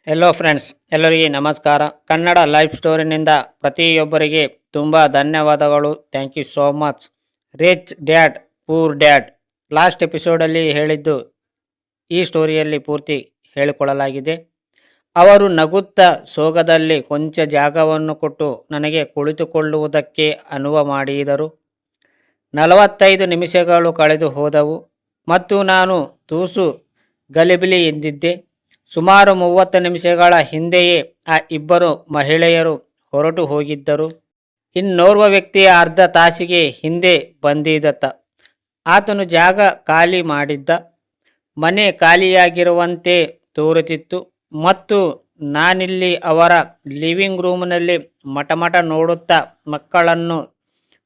Hello friends, ಎಲ್ಲರಿಗೆ ನಮಸ್ಕಾರ. Kannada life ಸ್ಟೋರಿನಿಂದ ಪ್ರತಿಯೊಬ್ಬರಿಗೆ ತುಂಬ ಧನ್ಯವಾದಗಳು. Thank you so much. Rich dad poor dad last ಎಪಿಸೋಡಲ್ಲಿ ಹೇಳಿದ್ದು ಈ ಸ್ಟೋರಿಯಲ್ಲಿ ಪೂರ್ತಿ ಹೇಳಿಕೊಳ್ಳಲಾಗಿದೆ. ಅವರು ನಗುತ್ತಾ ಸೋಗದಲ್ಲಿ ಕೊಂಚ ಜಾಗವನ್ನು ಕೊಟ್ಟು ನನಗೆ ಕುಳಿತುಕೊಳ್ಳುವುದಕ್ಕೆ ಅನುವು ಮಾಡಿದರು. 45 ನಿಮಿಷಗಳು ಕಳೆದು ಹೋದವು ಮತ್ತು ನಾನು ತೂಸು ಗಲಿಬಿಲಿ ಎಂದಿದ್ದೆ. ಸುಮಾರು 30 ನಿಮಿಷಗಳ ಹಿಂದೆಯೇ ಆ ಇಬ್ಬರು ಮಹಿಳೆಯರು ಹೊರಟು ಹೋಗಿದ್ದರು. ಇನ್ನೋರ್ವ ವ್ಯಕ್ತಿಯ ಅರ್ಧ ತಾಸಿಗೆ ಹಿಂದೆ ಬಂದಿದ್ದತ. ಆತನು ಜಾಗ ಖಾಲಿ ಮಾಡಿದ್ದ. ಮನೆ ಖಾಲಿಯಾಗಿರುವಂತೆ ತೋರುತ್ತಿತ್ತು ಮತ್ತು ನಾನಿಲ್ಲಿ ಅವರ ಲಿವಿಂಗ್ ರೂಮ್ನಲ್ಲಿ ಮಟಮಟ ನೋಡುತ್ತಾ ಮಕ್ಕಳನ್ನು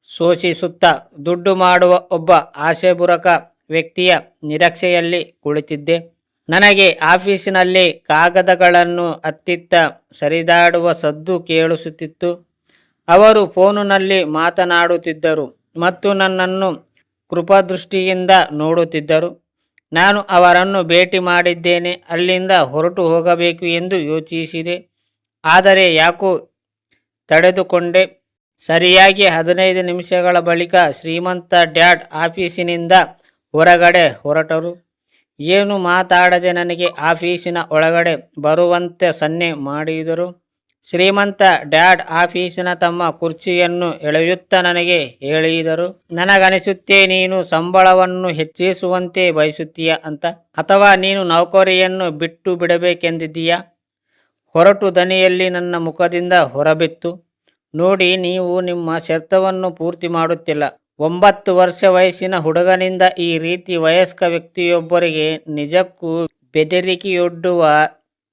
ಶೋಷಿಸುತ್ತಾ ದುಡ್ಡು ಮಾಡುವ ಒಬ್ಬ ಆಸೆಬುರಕ ವ್ಯಕ್ತಿಯ ನಿರೀಕ್ಷೆಯಲ್ಲಿ ಕುಳಿತಿದ್ದೆ. ನನಗೆ ಆಫೀಸಿನಲ್ಲಿ ಕಾಗದಗಳನ್ನು ಅತ್ತಿತ್ತ ಸರಿದಾಡುವ ಸದ್ದು ಕೇಳಿಸುತ್ತಿತ್ತು. ಅವರು ಫೋನಿನಲ್ಲಿ ಮಾತನಾಡುತ್ತಿದ್ದರು ಮತ್ತು ನನ್ನನ್ನು ಕೃಪಾದೃಷ್ಟಿಯಿಂದ ನೋಡುತ್ತಿದ್ದರು. ನಾನು ಅವರನ್ನು ಭೇಟಿ ಮಾಡಿದ್ದೇನೆ. ಅಲ್ಲಿಂದ ಹೊರಟು ಹೋಗಬೇಕು ಎಂದು ಯೋಚಿಸಿದೆ, ಆದರೆ ಯಾಕೋ ತಡೆದುಕೊಂಡೆ. ಸರಿಯಾಗಿ 15 ನಿಮಿಷಗಳ ಬಳಿಕ ಶ್ರೀಮಂತ ಡ್ಯಾಡ್ ಆಫೀಸಿನಿಂದ ಹೊರಗಡೆ ಹೊರಟರು. ಏನು ಮಾತಾಡದೆ ನನಗೆ ಆಫೀಸಿನ ಒಳಗಡೆ ಬರುವಂತೆ ಸನ್ನೆ ಮಾಡಿದರು. ಶ್ರೀಮಂತ ಡ್ಯಾಡ್ ಆಫೀಸಿನ ತಮ್ಮ ಕುರ್ಚಿಯನ್ನು ಎಳೆಯುತ್ತಾ ನನಗೆ ಹೇಳಿದರು, ನನಗನಿಸುತ್ತೆ ನೀನು ಸಂಬಳವನ್ನು ಹೆಚ್ಚಿಸುವಂತೆ ಬಯಸುತ್ತೀಯ ಅಂತ, ಅಥವಾ ನೀನು ನೌಕರಿಯನ್ನು ಬಿಟ್ಟು ಬಿಡಬೇಕೆಂದಿದ್ದೀಯಾ? ಹೊರಟು ದನಿಯಲ್ಲಿ ನನ್ನ ಮುಖದಿಂದ ಹೊರಬಿತ್ತು, ನೋಡಿ, ನೀವು ನಿಮ್ಮ ಶರ್ತವನ್ನು ಪೂರ್ತಿ ಮಾಡುತ್ತಿಲ್ಲ. 9 ವರ್ಷ ವಯಸ್ಸಿನ ಹುಡುಗನಿಂದ ಈ ರೀತಿ ವಯಸ್ಕ ವ್ಯಕ್ತಿಯೊಬ್ಬರಿಗೆ ನಿಜಕ್ಕೂ ಬೆದರಿಕೆಯೊಡ್ಡುವ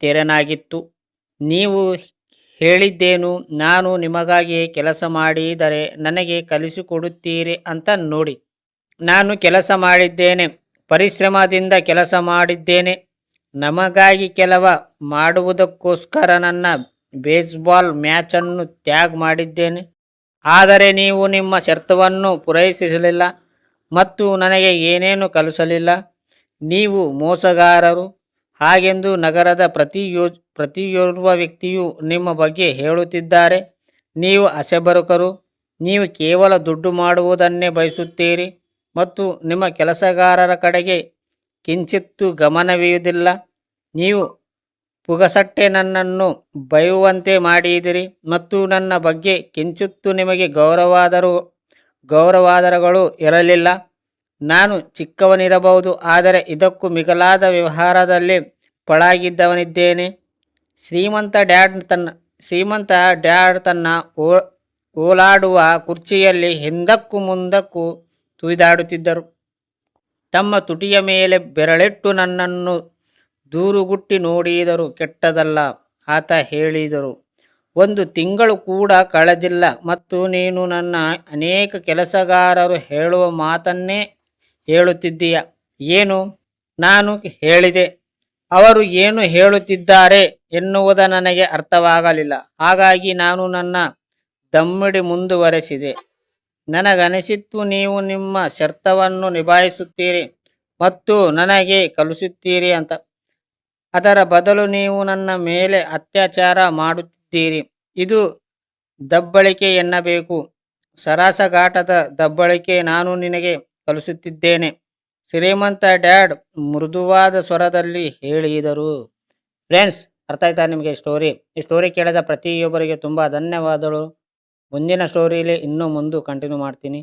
ತೆರನಾಗಿತ್ತು. ನೀವು ಹೇಳಿದ್ದೇನು? ನಾನು ನಿಮಗಾಗಿ ಕೆಲಸ ಮಾಡಿದರೆ ನನಗೆ ಕಲಿಸಿಕೊಡುತ್ತೀರಿ ಅಂತ. ನೋಡಿ, ನಾನು ಕೆಲಸ ಮಾಡಿದ್ದೇನೆ, ಪರಿಶ್ರಮದಿಂದ ಕೆಲಸ ಮಾಡಿದ್ದೇನೆ. ನಮಗಾಗಿ ಕೆಲಸ ಮಾಡುವುದಕ್ಕೋಸ್ಕರ ನನ್ನ ಬೇಸ್ಬಾಲ್ ಮ್ಯಾಚನ್ನು ತ್ಯಾಗ ಮಾಡಿದ್ದೇನೆ. ಆದರೆ ನೀವು ನಿಮ್ಮ ಶರ್ತವನ್ನು ಪೂರೈಸಲಿಲ್ಲ ಮತ್ತು ನನಗೆ ಏನೇನು ಕಲಿಸಲಿಲ್ಲ. ನೀವು ಮೋಸಗಾರರು. ಹಾಗೆಂದು ನಗರದ ಪ್ರತಿಯೊಬ್ಬ ವ್ಯಕ್ತಿಯು ನಿಮ್ಮ ಬಗ್ಗೆ ಹೇಳುತ್ತಿದ್ದಾರೆ. ನೀವು ಹಸೆಬರಕರು. ನೀವು ಕೇವಲ ದುಡ್ಡು ಮಾಡುವುದನ್ನೇ ಬಯಸುತ್ತೀರಿ ಮತ್ತು ನಿಮ್ಮ ಕೆಲಸಗಾರರ ಕಡೆಗೆ ಕಿಂಚಿತ್ತೂ ಗಮನವಿಯುವುದಿಲ್ಲ. ನೀವು ಪುಗಸಟ್ಟೆ ನನ್ನನ್ನು ಬೈಯುವಂತೆ ಮಾಡಿದಿರಿ ಮತ್ತು ನನ್ನ ಬಗ್ಗೆ ಕಿಂಚಿತ್ತೂ ನಿಮಗೆ ಗೌರವಾದರಗಳು ಇರಲಿಲ್ಲ. ನಾನು ಚಿಕ್ಕವನಿರಬಹುದು, ಆದರೆ ಇದಕ್ಕೂ ಮಿಗಿಲಾದ ವ್ಯವಹಾರದಲ್ಲಿ ಪಳಗಿದ್ದವನಿದ್ದೇನೆ. ಶ್ರೀಮಂತ ಡ್ಯಾಡ್ ತನ್ನ ಓಲಾಡುವ ಕುರ್ಚಿಯಲ್ಲಿ ಹಿಂದಕ್ಕೂ ಮುಂದಕ್ಕೂ ತುಳಿದಾಡುತ್ತಿದ್ದರು. ತಮ್ಮ ತುಟಿಯ ಮೇಲೆ ಬೆರಳಿಟ್ಟು ನನ್ನನ್ನು ದೂರುಗುಟ್ಟಿ ನೋಡಿದರು. ಕೆಟ್ಟದಲ್ಲ, ಆತ ಹೇಳಿದರು. 1 ತಿಂಗಳು ಕೂಡ ಕಳೆದಿಲ್ಲ ಮತ್ತು ನೀನು ನನ್ನ ಅನೇಕ ಕೆಲಸಗಾರರು ಹೇಳುವ ಮಾತನ್ನೇ ಹೇಳುತ್ತಿದ್ದೀಯ. ಏನು? ನಾನು ಹೇಳಿದೆ. ಅವರು ಏನು ಹೇಳುತ್ತಿದ್ದಾರೆ ಎನ್ನುವುದು ನನಗೆ ಅರ್ಥವಾಗಲಿಲ್ಲ. ಹಾಗಾಗಿ ನಾನು ನನ್ನ ದಮ್ಮಿಡಿ ಮುಂದುವರೆಸಿದೆ. ನನಗನಿಸಿತ್ತು ನೀವು ನಿಮ್ಮ ಶರ್ತವನ್ನು ನಿಭಾಯಿಸುತ್ತೀರಿ ಮತ್ತು ನನಗೆ ಕಲಿಸುತ್ತೀರಿ ಅಂತ. ಅದರ ಬದಲು ನೀವು ನನ್ನ ಮೇಲೆ ಅತ್ಯಾಚಾರ ಮಾಡುತ್ತಿದ್ದೀರಿ. ಇದು ದಬ್ಬಳಿಕೆ ಎನ್ನಬೇಕು, ಸರಾಸಗಾಟದ ದಬ್ಬಳಿಕೆ. ನಾನು ನಿನಗೆ ಕಲಿಸುತ್ತಿದ್ದೇನೆ, ಶ್ರೀಮಂತ ಡ್ಯಾಡ್ ಮೃದುವಾದ ಸ್ವರದಲ್ಲಿ ಹೇಳಿದರು. ಫ್ರೆಂಡ್ಸ್, ಅರ್ಥ ಆಯ್ತಾ ನಿಮಗೆ ಈ ಸ್ಟೋರಿ ಕೇಳಿದ ಪ್ರತಿಯೊಬ್ಬರಿಗೆ ತುಂಬ ಧನ್ಯವಾದಗಳು. ಮುಂದಿನ ಸ್ಟೋರಿಯಲ್ಲಿ ಇನ್ನೂ ಕಂಟಿನ್ಯೂ ಮಾಡ್ತೀನಿ.